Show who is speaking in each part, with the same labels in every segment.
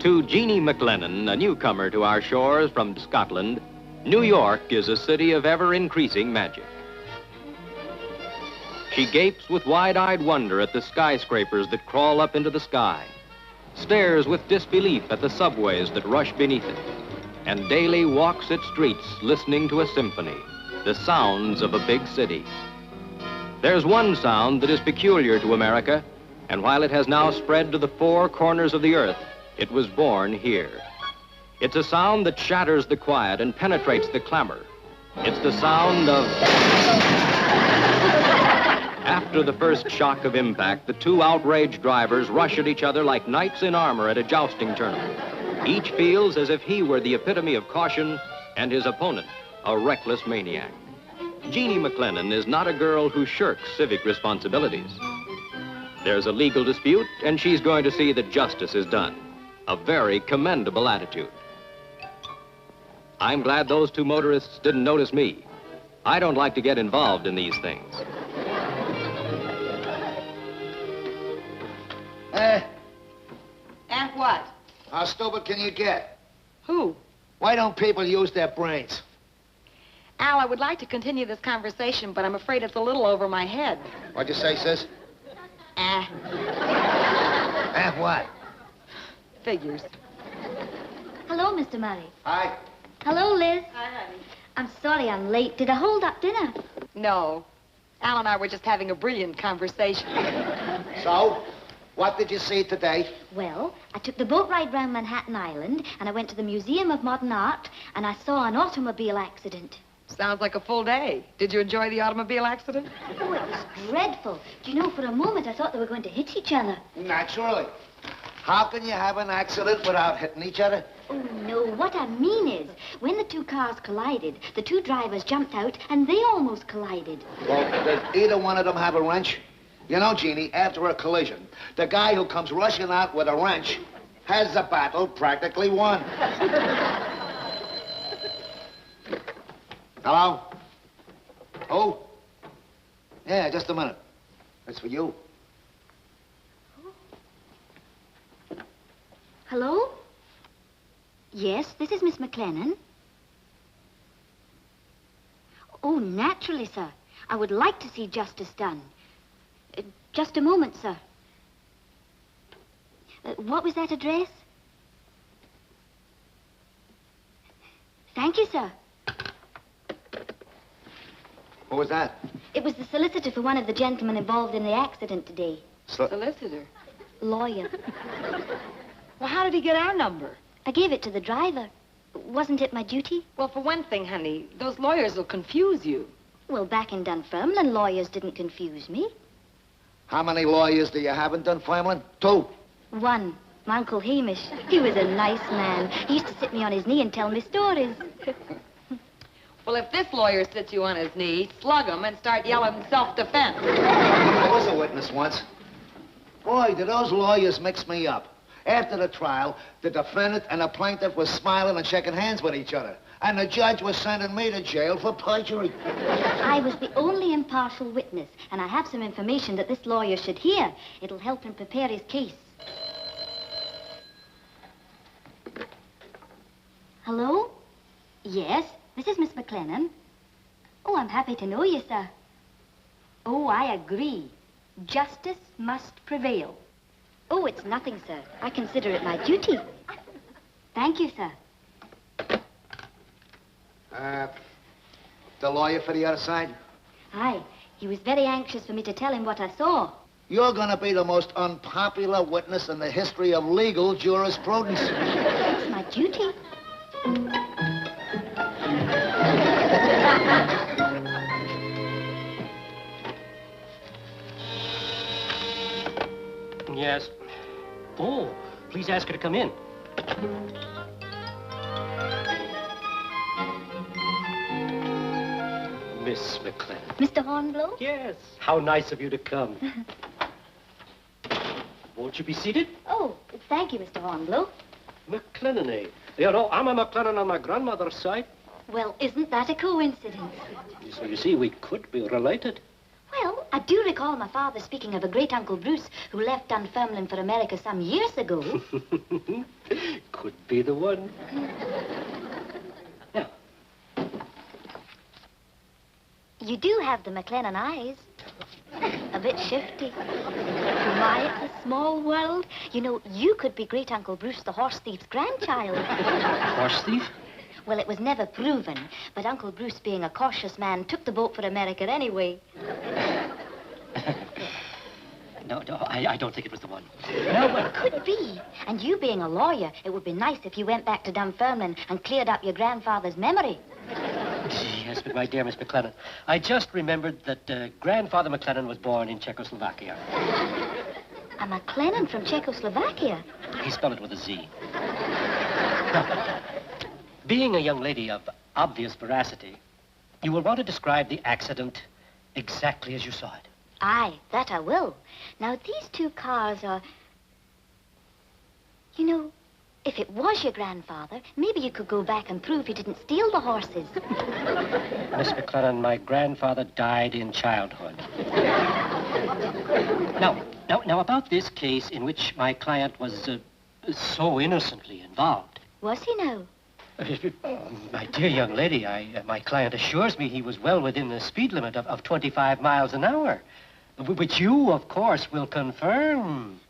Speaker 1: To Jeannie McLennan, a newcomer to our shores from Scotland, New York is a city of ever-increasing magic. She gapes with wide-eyed wonder at the skyscrapers that crawl up into the sky, stares with disbelief at the subways that rush beneath it, and daily walks its streets listening to a symphony, the sounds of a big city. There's one sound that is peculiar to America, and while it has now spread to the four corners of the earth, it was born here. It's a sound that shatters the quiet and penetrates the clamor. It's the sound of... After the first shock of impact, the two outraged drivers rush at each other like knights in armor at a jousting tournament. Each feels as if he were the epitome of caution and his opponent, a reckless maniac. Jeannie McLennan is not a girl who shirks civic responsibilities. There's a legal dispute, and she's going to see that justice is done. A very commendable attitude. I'm glad those two motorists didn't notice me. I don't like to get involved in these things.
Speaker 2: And what?
Speaker 3: How stupid can you get?
Speaker 2: Who?
Speaker 3: Why don't people use their brains?
Speaker 2: Al, I would like to continue this conversation, but I'm afraid it's a little over my head.
Speaker 3: What'd you say, sis?
Speaker 2: Ah.
Speaker 3: What?
Speaker 2: Figures.
Speaker 4: Hello, Mr. Murray.
Speaker 3: Hi.
Speaker 4: Hello, Liz.
Speaker 2: Hi, honey.
Speaker 4: I'm sorry I'm late. Did I hold up dinner?
Speaker 2: No. Al and I were just having a brilliant conversation.
Speaker 3: So, what did you see today?
Speaker 4: Well, I took the boat ride round Manhattan Island, and I went to the Museum of Modern Art, and I saw an automobile accident.
Speaker 2: Sounds like a full day. Did you enjoy the automobile accident?
Speaker 4: Oh, it was dreadful. Do you know, for a moment I thought they were going to hit each other.
Speaker 3: Naturally. How can you have an accident without hitting each other?
Speaker 4: Oh, no, what I mean is, when the two cars collided, the two drivers jumped out, and they almost collided.
Speaker 3: Well, did either one of them have a wrench? You know, Jeannie, after a collision, the guy who comes rushing out with a wrench has the battle practically won. Hello? Who? Yeah, just a minute. It's for you.
Speaker 4: Hello? Yes, this is Miss McLennan. Oh, naturally, sir. I would like to see justice done. Just a moment, sir. What was that address? Thank you, sir.
Speaker 3: What was that?
Speaker 4: It was the solicitor for one of the gentlemen involved in the accident today.
Speaker 2: Solicitor?
Speaker 4: Lawyer.
Speaker 2: Well, how did he get our number?
Speaker 4: I gave it to the driver. Wasn't it my duty?
Speaker 2: Well, for one thing, honey, those lawyers will confuse you.
Speaker 4: Well, back in Dunfermline, lawyers didn't confuse me.
Speaker 3: How many lawyers do you have in Dunfermline? 2.
Speaker 4: One, my Uncle Hamish. He was a nice man. He used to sit me on his knee and tell me stories.
Speaker 2: Well, if this lawyer sits you on his knee, slug him and start yelling self-defense.
Speaker 3: I was a witness once. Boy, did those lawyers mix me up. After the trial, the defendant and the plaintiff were smiling and shaking hands with each other. And the judge was sending me to jail for perjury.
Speaker 4: I was the only impartial witness, and I have some information that this lawyer should hear. It'll help him prepare his case. Hello? Yes, this is Miss McLennan. Oh, I'm happy to know you, sir. Oh, I agree. Justice must prevail. Oh, it's nothing, sir. I consider it my duty. Thank you, sir.
Speaker 3: The lawyer for the other side?
Speaker 4: Aye. He was very anxious for me to tell him what I saw.
Speaker 3: You're gonna be the most unpopular witness in the history of legal jurisprudence.
Speaker 4: It's my duty.
Speaker 5: Yes. Oh, please ask her to come in. Miss McLennan.
Speaker 4: Mr. Hornblow?
Speaker 5: Yes. How nice of you to come. Won't you be seated?
Speaker 4: Oh, thank you, Mr. Hornblow.
Speaker 5: McLennan, eh? You know, I'm a McLennan on my grandmother's side.
Speaker 4: Well, isn't that a coincidence?
Speaker 5: So you see, we could be related.
Speaker 4: Well, I do recall my father speaking of a great Uncle Bruce who left Dunfermline for America some years ago.
Speaker 5: Could be the one. Yeah.
Speaker 4: You do have the McLennan eyes. A bit shifty. My, it's a small world. You know, you could be great Uncle Bruce, the horse thief's grandchild.
Speaker 5: Horse thief?
Speaker 4: Well, it was never proven, but Uncle Bruce, being a cautious man, took the boat for America anyway.
Speaker 5: No, I don't think it was the one.
Speaker 4: No, it could be. And you being a lawyer, it would be nice if you went back to Dunfermline and cleared up your grandfather's memory.
Speaker 5: Yes, but my dear Miss McLennan, I just remembered that Grandfather McLennan was born in Czechoslovakia.
Speaker 4: A McLennan from Czechoslovakia?
Speaker 5: He spelled it with a Z. Now, being a young lady of obvious veracity, you will want to describe the accident exactly as you saw it.
Speaker 4: Aye, that I will. Now, these two cars are... You know, if it was your grandfather, maybe you could go back and prove he didn't steal the horses.
Speaker 5: Miss McLennan, my grandfather died in childhood. Now, about this case in which my client was so innocently involved.
Speaker 4: Was he now?
Speaker 5: My dear young lady, my client assures me he was well within the speed limit of 25 miles an hour, which you, of course, will confirm.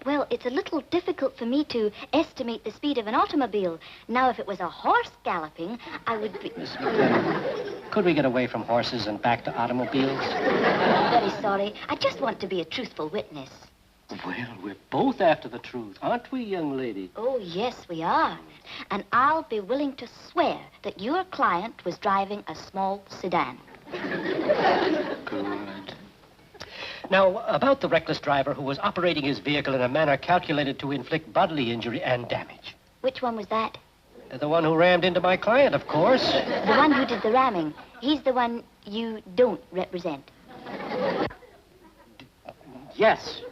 Speaker 4: Well, it's a little difficult for me to estimate the speed of an automobile. Now, if it was a horse galloping, I would be...
Speaker 5: Miss McLennan, could we get away from horses and back to automobiles?
Speaker 4: Very sorry. I just want to be a truthful witness.
Speaker 5: Well, we're both after the truth, aren't we, young lady?
Speaker 4: Oh, yes, we are. And I'll be willing to swear that your client was driving a small sedan.
Speaker 5: Good. Now, about the reckless driver who was operating his vehicle in a manner calculated to inflict bodily injury and damage.
Speaker 4: Which one was that?
Speaker 5: The one who rammed into my client, of course.
Speaker 4: The one who did the ramming. He's the one you don't represent.
Speaker 5: Yes.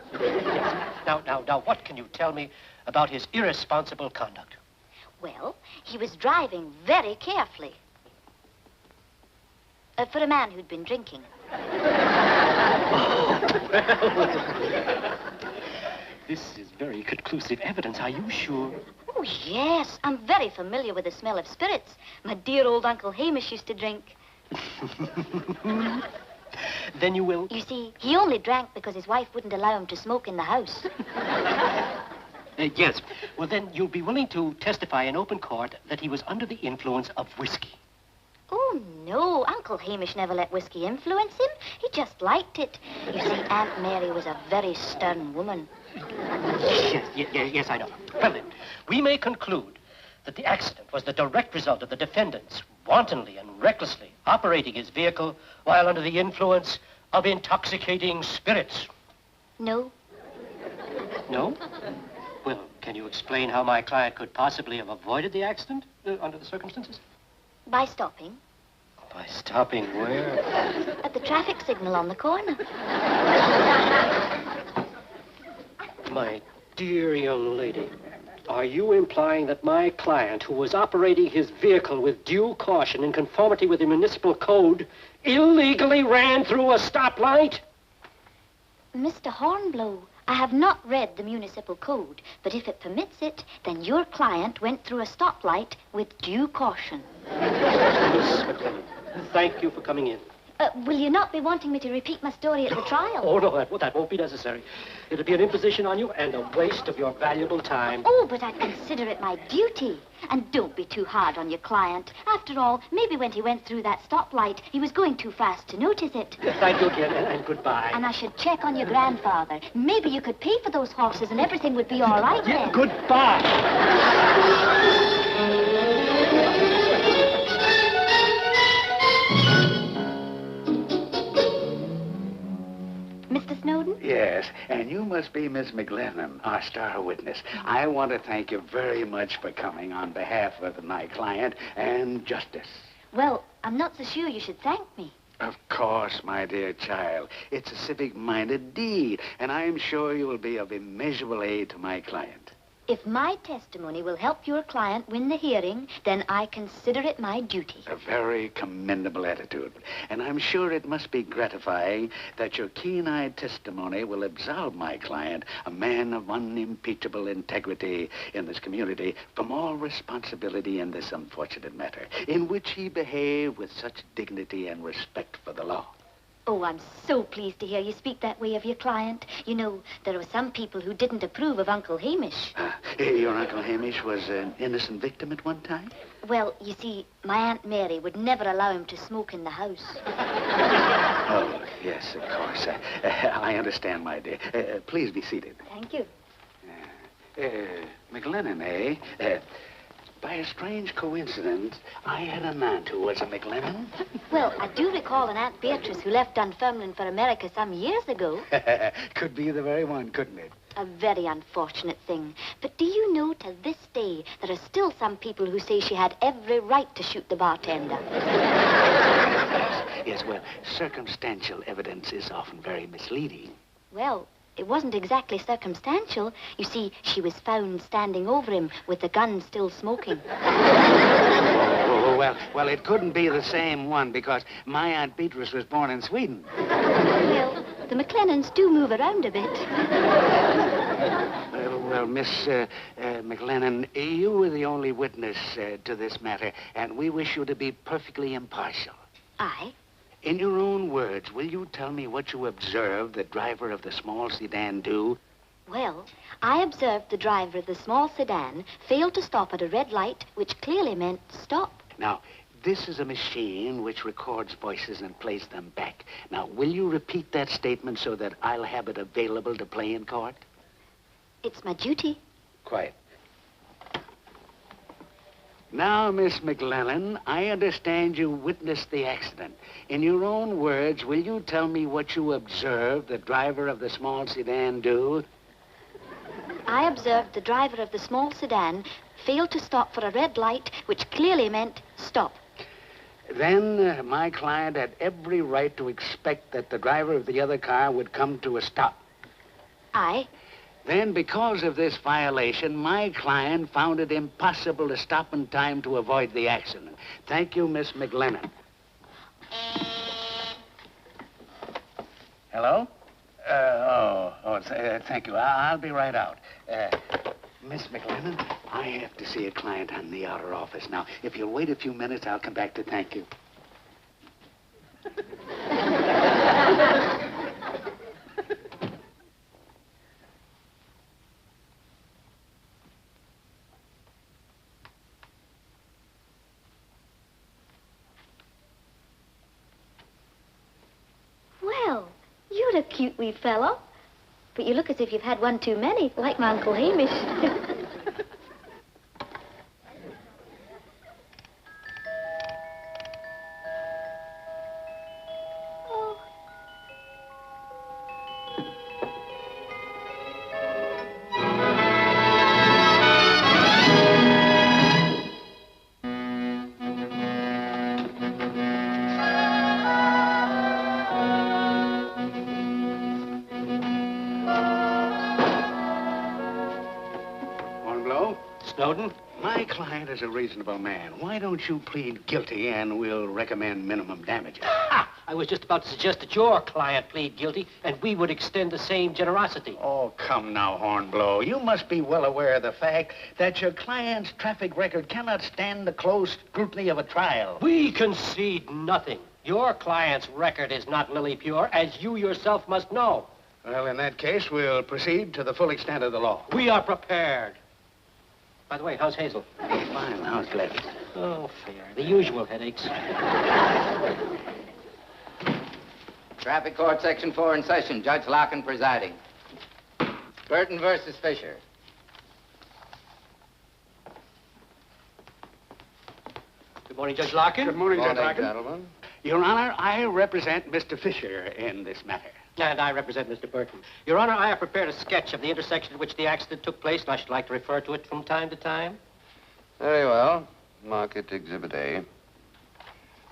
Speaker 5: Now, what can you tell me about his irresponsible conduct?
Speaker 4: Well, he was driving very carefully. For a man who'd been drinking.
Speaker 5: This is very conclusive evidence. Are you sure?
Speaker 4: Oh, yes. I'm very familiar with the smell of spirits. My dear old Uncle Hamish used to drink.
Speaker 5: Then you will...
Speaker 4: You see, he only drank because his wife wouldn't allow him to smoke in the house.
Speaker 5: Yes. Well, then you'll be willing to testify in open court that he was under the influence of whiskey.
Speaker 4: Oh, no. Uncle Hamish never let whiskey influence him. He just liked it. You see, Aunt Mary was a very stern woman.
Speaker 5: Yes, I know. Well, then, we may conclude that the accident was the direct result of the defendant's wantonly and recklessly operating his vehicle while under the influence of intoxicating spirits.
Speaker 4: No.
Speaker 5: No? Well, can you explain how my client could possibly have avoided the accident under the circumstances?
Speaker 4: By stopping.
Speaker 5: By stopping where?
Speaker 4: At the traffic signal on the corner.
Speaker 5: My dear young lady, are you implying that my client, who was operating his vehicle with due caution in conformity with the municipal code, illegally ran through a stoplight?
Speaker 4: Mr. Hornblow, I have not read the municipal code, but if it permits it, then your client went through a stoplight with due caution.
Speaker 5: Miss McLennan, thank you for coming in.
Speaker 4: Will you not be wanting me to repeat my story at the trial?
Speaker 5: Oh, no, that won't be necessary. It'll be an imposition on you and a waste of your valuable time.
Speaker 4: Oh, but I consider it my duty. And don't be too hard on your client. After all, maybe when he went through that stoplight, he was going too fast to notice it.
Speaker 5: Thank you again, and goodbye.
Speaker 4: And I should check on your grandfather. Maybe you could pay for those horses and everything would be all right then.
Speaker 5: Goodbye.
Speaker 4: Mr. Snowden?
Speaker 6: Yes, and you must be Miss McLennan, our star witness. I want to thank you very much for coming on behalf of my client and justice.
Speaker 4: Well, I'm not so sure you should thank me.
Speaker 6: Of course, my dear child. It's a civic-minded deed, and I am sure you will be of immeasurable aid to my client.
Speaker 4: If my testimony will help your client win the hearing, then I consider it my duty.
Speaker 6: A very commendable attitude. And I'm sure it must be gratifying that your keen-eyed testimony will absolve my client, a man of unimpeachable integrity in this community, from all responsibility in this unfortunate matter, in which he behaved with such dignity and respect for the law.
Speaker 4: Oh, I'm so pleased to hear you speak that way of your client. You know, there were some people who didn't approve of Uncle Hamish.
Speaker 6: Your Uncle Hamish was an innocent victim at one time?
Speaker 4: Well, you see, my Aunt Mary would never allow him to smoke in the house.
Speaker 6: Oh, yes, of course. I understand, my dear. Please be seated.
Speaker 4: Thank you.
Speaker 6: McLennan, eh? By a strange coincidence, I had an aunt who was a McLennan.
Speaker 4: Well, I do recall an Aunt Beatrice who left Dunfermline for America some years ago.
Speaker 6: Could be the very one, couldn't it?
Speaker 4: A very unfortunate thing. But do you know, to this day, there are still some people who say she had every right to shoot the bartender.
Speaker 6: Yes, well, circumstantial evidence is often very misleading.
Speaker 4: Well, it wasn't exactly circumstantial. You see, she was found standing over him with the gun still smoking.
Speaker 6: Well, it couldn't be the same one because my Aunt Beatrice was born in Sweden.
Speaker 4: Well, the McLennans do move around a bit.
Speaker 6: Miss McLennan, you were the only witness to this matter, and we wish you to be perfectly impartial.
Speaker 4: Aye?
Speaker 6: In your own words, will you tell me what you observed the driver of the small sedan do?
Speaker 4: Well, I observed the driver of the small sedan fail to stop at a red light, which clearly meant stop.
Speaker 6: Now, this is a machine which records voices and plays them back. Now, will you repeat that statement so that I'll have it available to play in court?
Speaker 4: It's my duty.
Speaker 6: Quiet. Now, Miss McLennan, I understand you witnessed the accident. In your own words, will you tell me what you observed the driver of the small sedan do?
Speaker 4: I observed the driver of the small sedan fail to stop for a red light, which clearly meant stop.
Speaker 6: Then my client had every right to expect that the driver of the other car would come to a stop.
Speaker 4: Aye.
Speaker 6: Then, because of this violation, my client found it impossible to stop in time to avoid the accident. Thank you, Miss McLennan. Hello? Thank you. I'll be right out. Miss McLennan, I have to see a client on the outer office now. If you'll wait a few minutes, I'll come back to thank you.
Speaker 4: Well, you're a cute wee fellow. But you look as if you've had one too many, like my Uncle Hamish. Oh.
Speaker 6: Snowden, my client is a reasonable man. Why don't you plead guilty and we'll recommend minimum damages?
Speaker 5: I was just about to suggest that your client plead guilty, and we would extend the same generosity.
Speaker 6: Oh, come now, Hornblow. You must be well aware of the fact that your client's traffic record cannot stand the close scrutiny of a trial.
Speaker 5: We concede nothing. Your client's record is not lily pure, as you yourself must know.
Speaker 6: Well, in that case, we'll proceed to the full extent of the law.
Speaker 5: We are prepared. By the way, how's Hazel?
Speaker 6: Fine. How's Gladys?
Speaker 5: Oh, fair. The usual headaches.
Speaker 7: Traffic Court, Section 4 in session. Judge Larkin presiding. Burton versus Fisher.
Speaker 5: Good morning, Judge Larkin.
Speaker 6: Good morning, Judge
Speaker 7: Morning,
Speaker 6: Larkin.
Speaker 7: gentlemen.
Speaker 6: Your Honor, I represent Mr. Fisher in this matter.
Speaker 5: And I represent Mr. Burton. Your Honor, I have prepared a sketch of the intersection at which the accident took place, and I should like to refer to it from time to time.
Speaker 7: Very well. Mark it Exhibit A.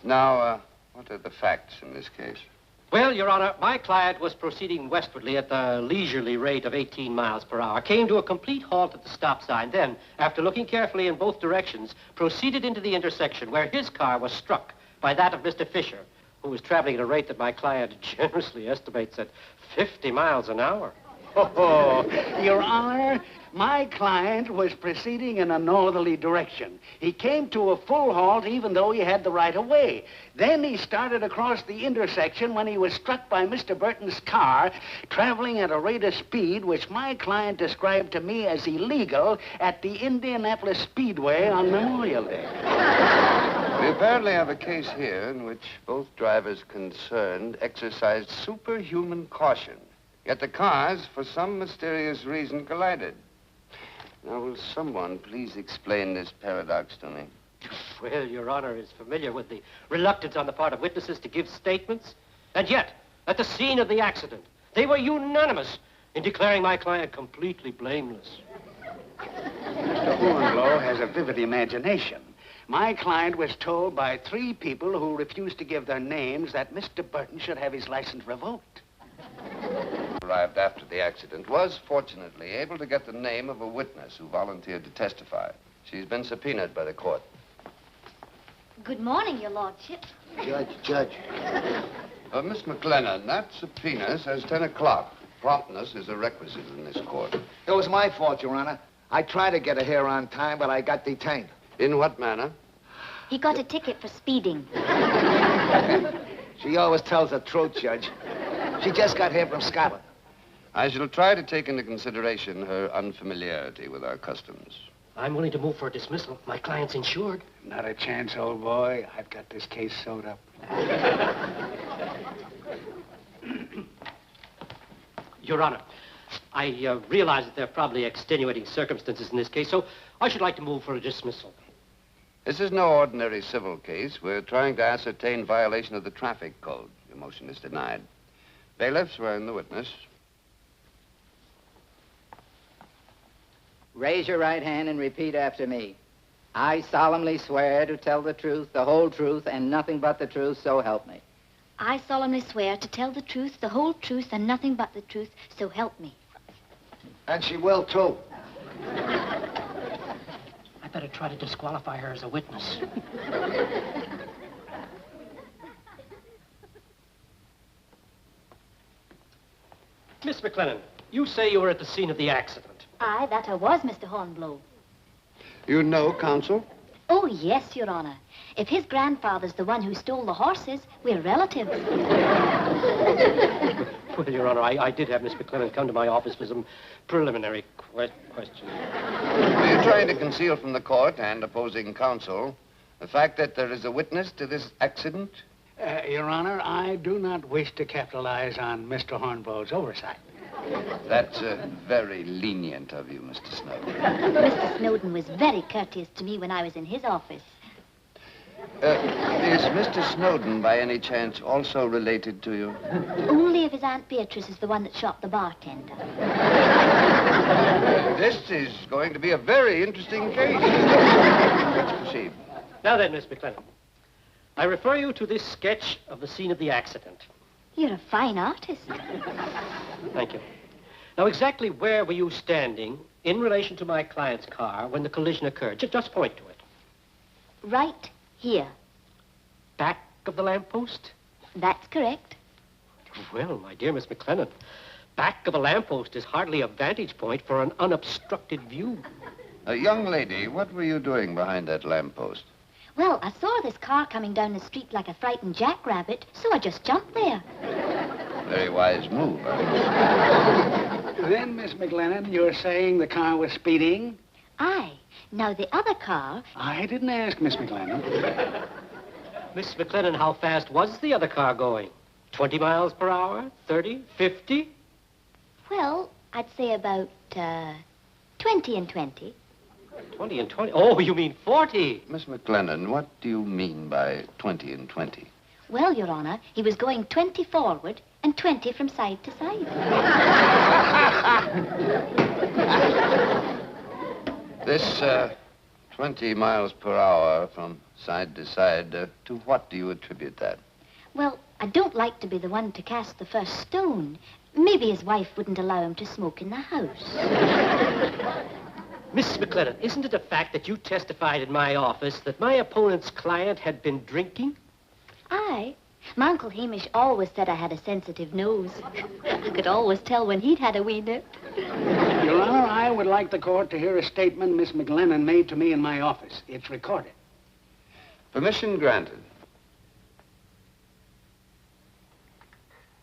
Speaker 7: Now, what are the facts in this case?
Speaker 5: Well, Your Honor, my client was proceeding westwardly at the leisurely rate of 18 miles per hour, came to a complete halt at the stop sign, then, after looking carefully in both directions, proceeded into the intersection where his car was struck by that of Mr. Fisher, who was traveling at a rate that my client generously estimates at 50 miles an hour.
Speaker 6: Oh, Your Honor, my client was proceeding in a northerly direction. He came to a full halt even though he had the right of way. Then he started across the intersection when he was struck by Mr. Burton's car, traveling at a rate of speed which my client described to me as illegal at the Indianapolis Speedway on Memorial Day.
Speaker 8: We apparently have a case here in which both drivers concerned exercised superhuman caution. Yet the cars, for some mysterious reason, collided. Now, will someone please explain this paradox to me?
Speaker 5: Well, Your Honor is familiar with the reluctance on the part of witnesses to give statements. And yet, at the scene of the accident, they were unanimous in declaring my client completely blameless.
Speaker 6: Mr. Hornblow has a vivid imagination. My client was told by 3 people who refused to give their names that Mr. Burton should have his license revoked.
Speaker 8: Arrived after the accident, was fortunately able to get the name of a witness who volunteered to testify. She's been subpoenaed by the court.
Speaker 4: Good morning, Your Lordship.
Speaker 3: Judge.
Speaker 8: Miss McLennan, that subpoena says 10 o'clock. Promptness is a requisite in this court.
Speaker 3: It was my fault, Your Honor. I tried to get her here on time, but I got detained.
Speaker 8: In what manner?
Speaker 4: He got a ticket for speeding.
Speaker 3: She always tells the truth, Judge. She just got here from Scotland.
Speaker 8: I shall try to take into consideration her unfamiliarity with our customs.
Speaker 5: I'm willing to move for a dismissal. My client's insured.
Speaker 6: Not a chance, old boy. I've got this case sewed up.
Speaker 5: Your Honor, I realize that there are probably extenuating circumstances in this case, so I should like to move for a dismissal.
Speaker 8: This is no ordinary civil case. We're trying to ascertain violation of the traffic code. Your motion is denied. Bailiff, swear in the witness.
Speaker 7: Raise your right hand and repeat after me. I solemnly swear to tell the truth, the whole truth, and nothing but the truth, so help me.
Speaker 4: I solemnly swear to tell the truth, the whole truth, and nothing but the truth, so help me.
Speaker 3: And she will, too.
Speaker 5: I better try to disqualify her as a witness. Miss McLennan, you say you were at the scene of the accident.
Speaker 4: Aye, that I was, Mr. Hornblow.
Speaker 8: You know, counsel?
Speaker 4: Oh, yes, Your Honor. If his grandfather's the one who stole the horses, we're relatives.
Speaker 5: Well, Your Honor, I did have Miss McLennan come to my office for some preliminary questions.
Speaker 8: Are you trying to conceal from the court and opposing counsel the fact that there is a witness to this accident?
Speaker 6: Your Honor, I do not wish to capitalize on Mr. Hornblow's oversight.
Speaker 8: That's very lenient of you, Mr. Snowden.
Speaker 4: Mr. Snowden was very courteous to me when I was in his office.
Speaker 8: Is Mr. Snowden, by any chance, also related to you?
Speaker 4: Only if his Aunt Beatrice is the one that shot the bartender.
Speaker 8: This is going to be a very interesting case. Let's proceed.
Speaker 5: Now then, Miss McLennan, I refer you to this sketch of the scene of the accident.
Speaker 4: You're a fine artist.
Speaker 5: Thank you. Now, exactly where were you standing in relation to my client's car when the collision occurred? Just point to it.
Speaker 4: Right here.
Speaker 5: Back of the lamppost?
Speaker 4: That's correct.
Speaker 5: Well, my dear Miss McLennan, back of a lamppost is hardly a vantage point for an unobstructed view.
Speaker 8: Young lady, what were you doing behind that lamppost?
Speaker 4: Well, I saw this car coming down the street like a frightened jackrabbit, so I just jumped there.
Speaker 8: Very wise move,
Speaker 6: Then, Miss McLennan, you're saying the car was speeding?
Speaker 4: Aye. Now, the other car...
Speaker 6: I didn't ask, Miss McLennan.
Speaker 5: Miss McLennan, how fast was the other car going? 20 miles per hour? 30? 50?
Speaker 4: Well, I'd say about, 20 and 20.
Speaker 5: 20 and 20? Oh, you mean 40.
Speaker 8: Miss McLennan, what do you mean by 20 and 20?
Speaker 4: Well, Your Honor, he was going 20 forward and 20 from side to side.
Speaker 8: This 20 miles per hour from side to side, to what do you attribute that?
Speaker 4: Well, I don't like to be the one to cast the first stone. Maybe his wife wouldn't allow him to smoke in the house.
Speaker 5: Mrs. McLennan, isn't it a fact that you testified in my office that my opponent's client had been drinking?
Speaker 4: Aye. My Uncle Hamish always said I had a sensitive nose. I could always tell when he'd had a wee nip.
Speaker 6: Your Honor, I would like the court to hear a statement Miss McLennan made to me in my office. It's recorded.
Speaker 8: Permission granted.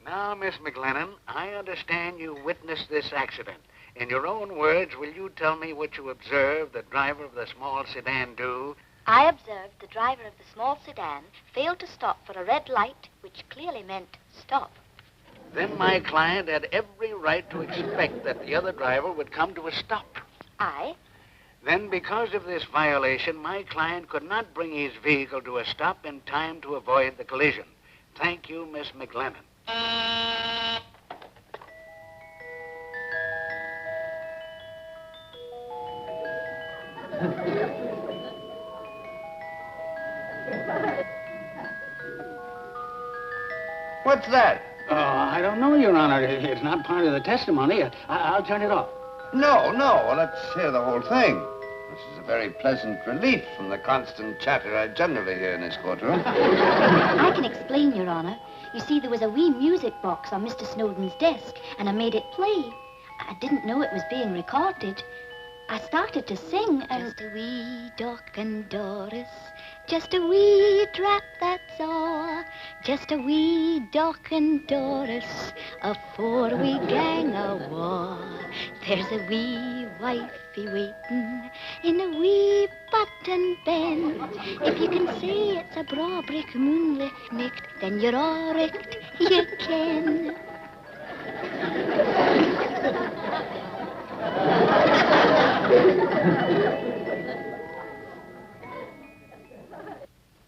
Speaker 6: Now, Miss McLennan, I understand you witnessed this accident. In your own words, will you tell me what you observed the driver of the small sedan do?
Speaker 4: I observed the driver of the small sedan failed to stop for a red light, which clearly meant stop.
Speaker 6: Then my client had every right to expect that the other driver would come to a stop.
Speaker 4: Aye.
Speaker 6: Then, because of this violation, my client could not bring his vehicle to a stop in time to avoid the collision. Thank you, Miss McLennan.
Speaker 8: What's that?
Speaker 6: I don't know, Your Honor. It's not part of the testimony. I'll turn it off.
Speaker 8: No. Well, let's hear the whole thing. This is a very pleasant relief from the constant chatter I generally hear in this courtroom.
Speaker 4: I can explain, Your Honor. You see, there was a wee music box on Mr. Snowden's desk, and I made it play. I didn't know it was being recorded. I started to sing, and... Just a wee Doc and Doris, just a wee drap, that's all. Just a wee Doc and Doris, afore we gang a war. There's a wee wifey waiting in a wee button bend. If you can say it's a braw brick moonlit nicht, then you're all richt, you can.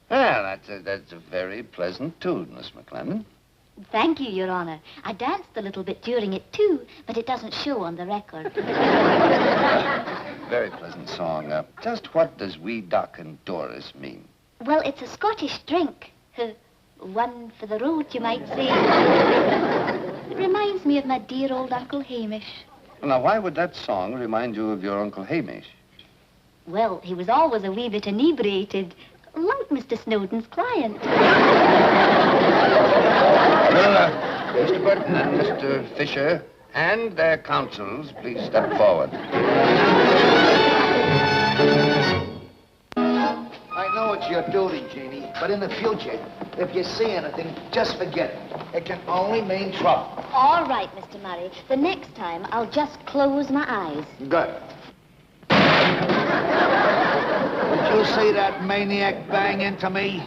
Speaker 8: Well, that's a very pleasant tune, Miss McLennan.
Speaker 4: Thank you, Your Honor. I danced a little bit during it, too, but it doesn't show on the record.
Speaker 8: Very pleasant song. Just what does wee Doc and Doris mean?
Speaker 4: Well, it's a Scottish drink. One for the road, you might say. It reminds me of my dear old Uncle Hamish.
Speaker 8: Well, now, why would that song remind you of your Uncle Hamish?
Speaker 4: Well, he was always a wee bit inebriated, like Mr. Snowden's client.
Speaker 8: Well, Mr. Burton and Mr. Fisher and their counsels, please step forward.
Speaker 3: I know it's your duty, Jeannie, but in the future, if you see anything, just forget it. It can only mean trouble.
Speaker 4: All right, Mr. Murray. The next time, I'll just close my eyes.
Speaker 3: Good. Did you see that maniac bang into me?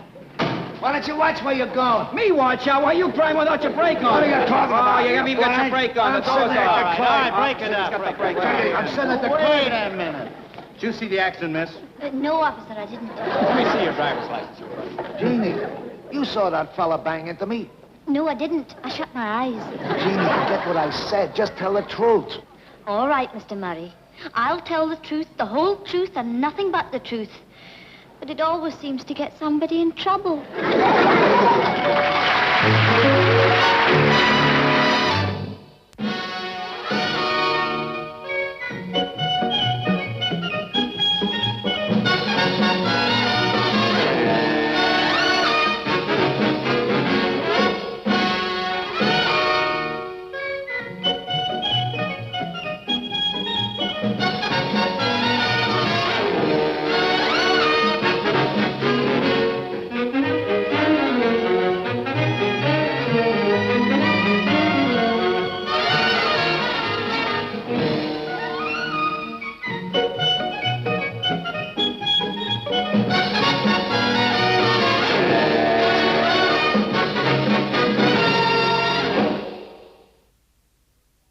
Speaker 3: Why don't you watch where you're going?
Speaker 9: Me watch out? Why you crying without your brake on?
Speaker 3: What are you talking about?
Speaker 9: Oh, you haven't even got your brake on.
Speaker 3: I'm sitting at the club.
Speaker 9: break it up.
Speaker 3: I'm sitting at the club.
Speaker 9: Wait a minute. Did you see the accident, miss?
Speaker 4: No, officer, I didn't.
Speaker 9: Let me see your driver's license.
Speaker 3: Jeannie, you saw that fella bang into me.
Speaker 4: No, I didn't. I shut my eyes.
Speaker 3: Jeannie, forget what I said. Just tell the truth.
Speaker 4: All right, Mr. Murray. I'll tell the truth, the whole truth, and nothing but the truth. But it always seems to get somebody in trouble.